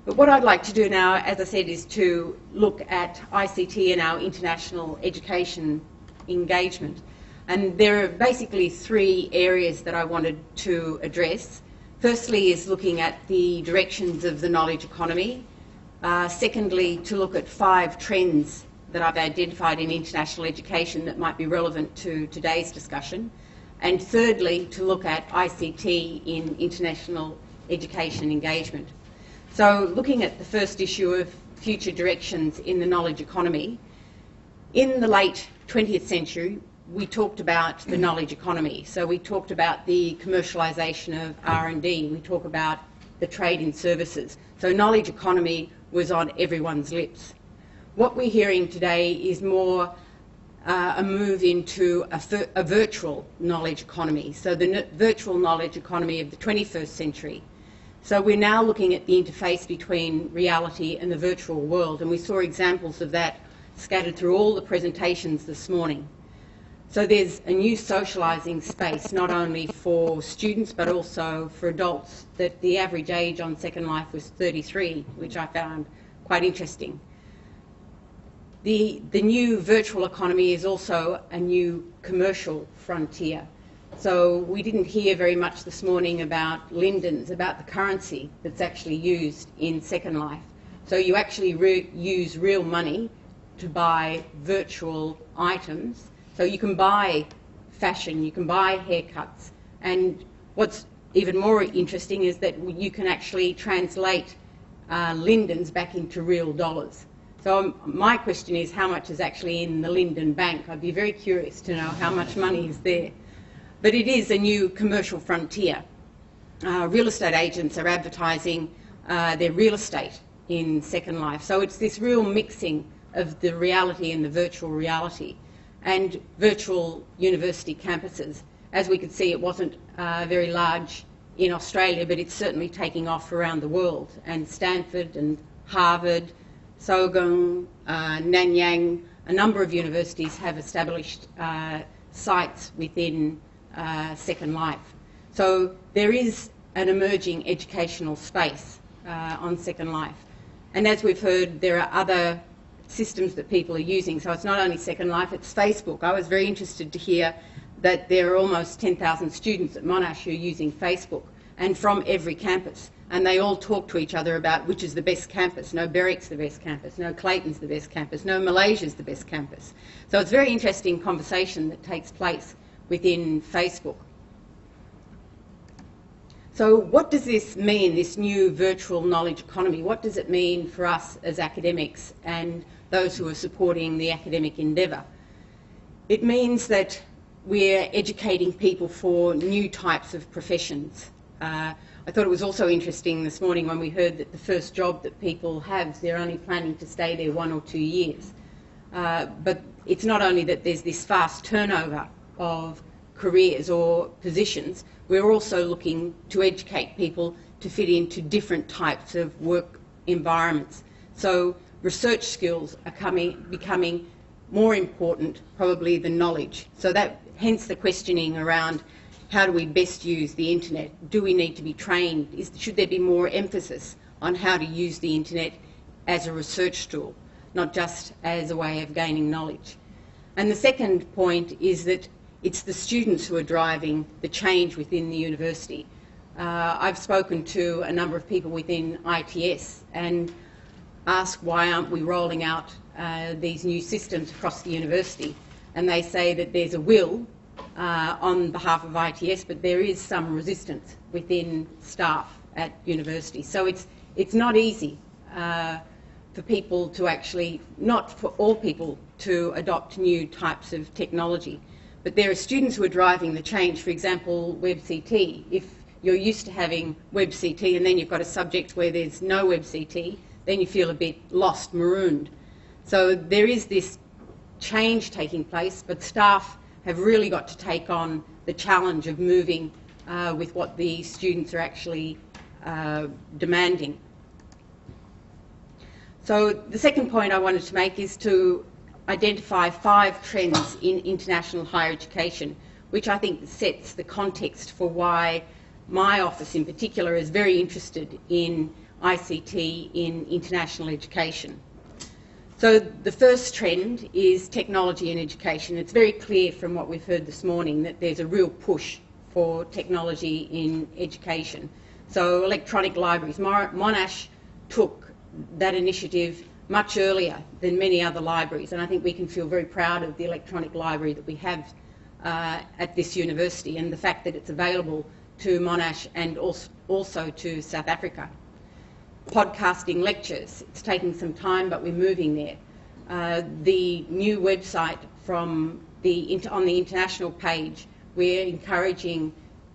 But what I'd like to do now, as I said, is to look at ICT and our international education engagement. And there are basically three areas that I wanted to address. Firstly is looking at the directions of the knowledge economy. Secondly, to look at 5 trends that I've identified in international education that might be relevant to today's discussion. And thirdly, to look at ICT in international education engagement. So looking at the first issue of future directions in the knowledge economy, in the late 20th century, we talked about the knowledge economy. So we talked about the commercialisation of R&D, we talk about the trade in services. So knowledge economy was on everyone's lips. What we're hearing today is more a move into a virtual knowledge economy, so the virtual knowledge economy of the 21st century. So we're now looking at the interface between reality and the virtual world, and we saw examples of that scattered through all the presentations this morning. So there's a new socialising space, not only for students but also for adults, that the average age on Second Life was 33, which I found quite interesting. The new virtual economy is also a new commercial frontier. So we didn't hear very much this morning about lindens, about the currency that's actually used in Second Life. So you actually use real money to buy virtual items. So you can buy fashion, you can buy haircuts. And what's even more interesting is that you can actually translate lindens back into real dollars. So my question is, how much is actually in the Linden Bank? I'd be very curious to know how much money is there. But it is a new commercial frontier. Real estate agents are advertising their real estate in Second Life. So it's this real mixing of the reality and the virtual reality. And virtual university campuses. As we could see, it wasn't very large in Australia, but it's certainly taking off around the world. And Stanford and Harvard, Sogang, Nanyang, a number of universities have established sites within Second Life. So there is an emerging educational space on Second Life. And as we've heard, there are other systems that people are using. So it's not only Second Life, it's Facebook. I was very interested to hear that there are almost 10,000 students at Monash who are using Facebook, and from every campus. And they all talk to each other about which is the best campus. No, Berwick's the best campus. No, Clayton's the best campus. No, Malaysia's the best campus. So it's a very interesting conversation that takes place within Facebook. So what does this mean, this new virtual knowledge economy? What does it mean for us as academics and those who are supporting the academic endeavour? It means that we're educating people for new types of professions. I thought it was also interesting this morning when we heard that the first job that people have, they're only planning to stay there 1 or 2 years. But it's not only that there's this fast turnover of careers or positions, we're also looking to educate people to fit into different types of work environments. So research skills are becoming more important probably than knowledge. So that, hence the questioning around how do we best use the internet? Do we need to be trained? Should there be more emphasis on how to use the internet as a research tool, not just as a way of gaining knowledge? And the second point is that it's the students who are driving the change within the university. I've spoken to a number of people within ITS and asked why aren't we rolling out these new systems across the university, and they say that there's a will on behalf of ITS, but there is some resistance within staff at university. So it's not easy for people to actually, not for all people to adopt new types of technology. But there are students who are driving the change. For example, WebCT. If you're used to having WebCT and then you've got a subject where there's no WebCT, then you feel a bit lost, marooned. So there is this change taking place, but staff have really got to take on the challenge of moving with what the students are actually demanding. So the second point I wanted to make is to identify 5 trends in international higher education, which I think sets the context for why my office in particular is very interested in ICT in international education. So the first trend is technology in education. It's very clear from what we've heard this morning that there's a real push for technology in education. So electronic libraries. Monash took that initiative much earlier than many other libraries, and I think we can feel very proud of the electronic library that we have at this university, and the fact that it's available to Monash and also to South Africa. Podcasting lectures. It's taking some time, but we're moving there. The new website on the international page, we're encouraging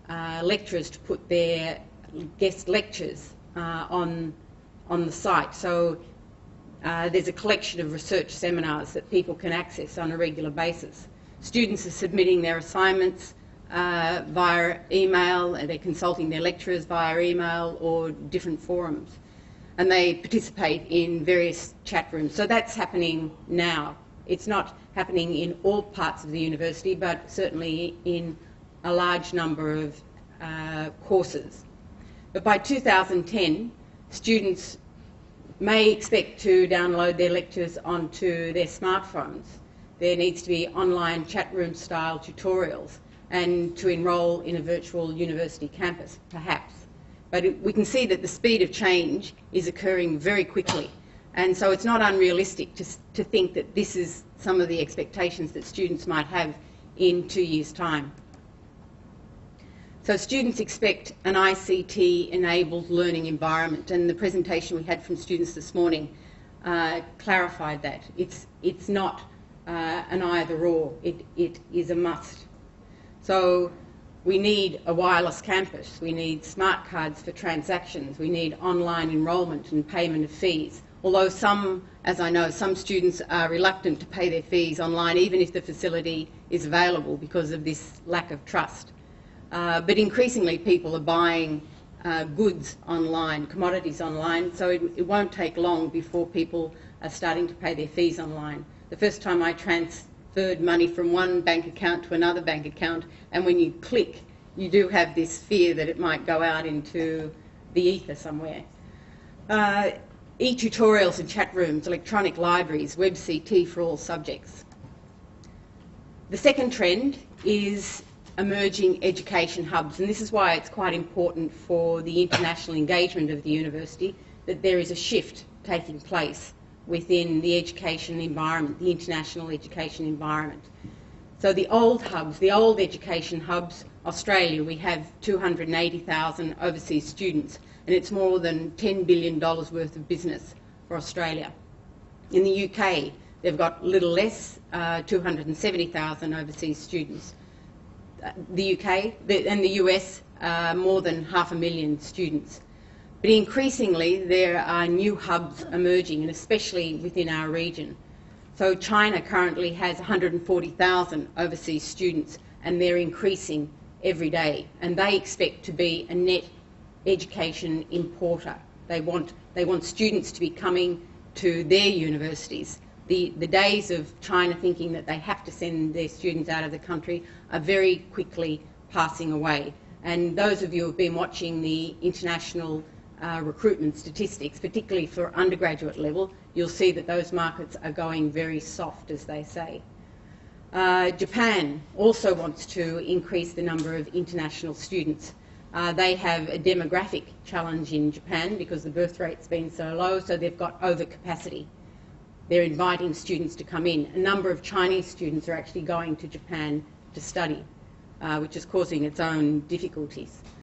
lecturers to put their guest lectures on the site. So there's a collection of research seminars that people can access on a regular basis. Students are submitting their assignments via email, and they're consulting their lecturers via email or different forums. And they participate in various chat rooms. So that's happening now. It's not happening in all parts of the university, but certainly in a large number of courses. But by 2010, students may expect to download their lectures onto their smartphones. There needs to be online chat room style tutorials and to enrol in a virtual university campus, perhaps. But we can see that the speed of change is occurring very quickly, and so it's not unrealistic to think that this is some of the expectations that students might have in 2 years' time. So students expect an ICT-enabled learning environment, and the presentation we had from students this morning clarified that. It's not an either-or, it is a must. So we need a wireless campus, we need smart cards for transactions, we need online enrolment and payment of fees. Although some, as I know, some students are reluctant to pay their fees online even if the facility is available because of this lack of trust. But increasingly people are buying goods online, commodities online, so it won't take long before people are starting to pay their fees online. The first time I transferred money from one bank account to another bank account, and when you click, you do have this fear that it might go out into the ether somewhere. E-tutorials and chat rooms, electronic libraries, WebCT for all subjects. The second trend is emerging education hubs, and this is why it's quite important for the international engagement of the university that there is a shift taking place within the education environment, the international education environment. So the old hubs, the old education hubs, Australia, we have 280,000 overseas students, and it's more than $10 billion worth of business for Australia. In the UK, they've got little less, 270,000 overseas students. The UK and the US, more than 500,000 students. But increasingly, there are new hubs emerging, and especially within our region. So China currently has 140,000 overseas students, and they're increasing every day. And they expect to be a net education importer. They want students to be coming to their universities. The days of China thinking that they have to send their students out of the country are very quickly passing away. And those of you who have been watching the international recruitment statistics, particularly for undergraduate level, you'll see that those markets are going very soft, as they say. Japan also wants to increase the number of international students. They have a demographic challenge in Japan because the birth rate's been so low, so they've got overcapacity. They're inviting students to come in. A number of Chinese students are actually going to Japan to study, which is causing its own difficulties.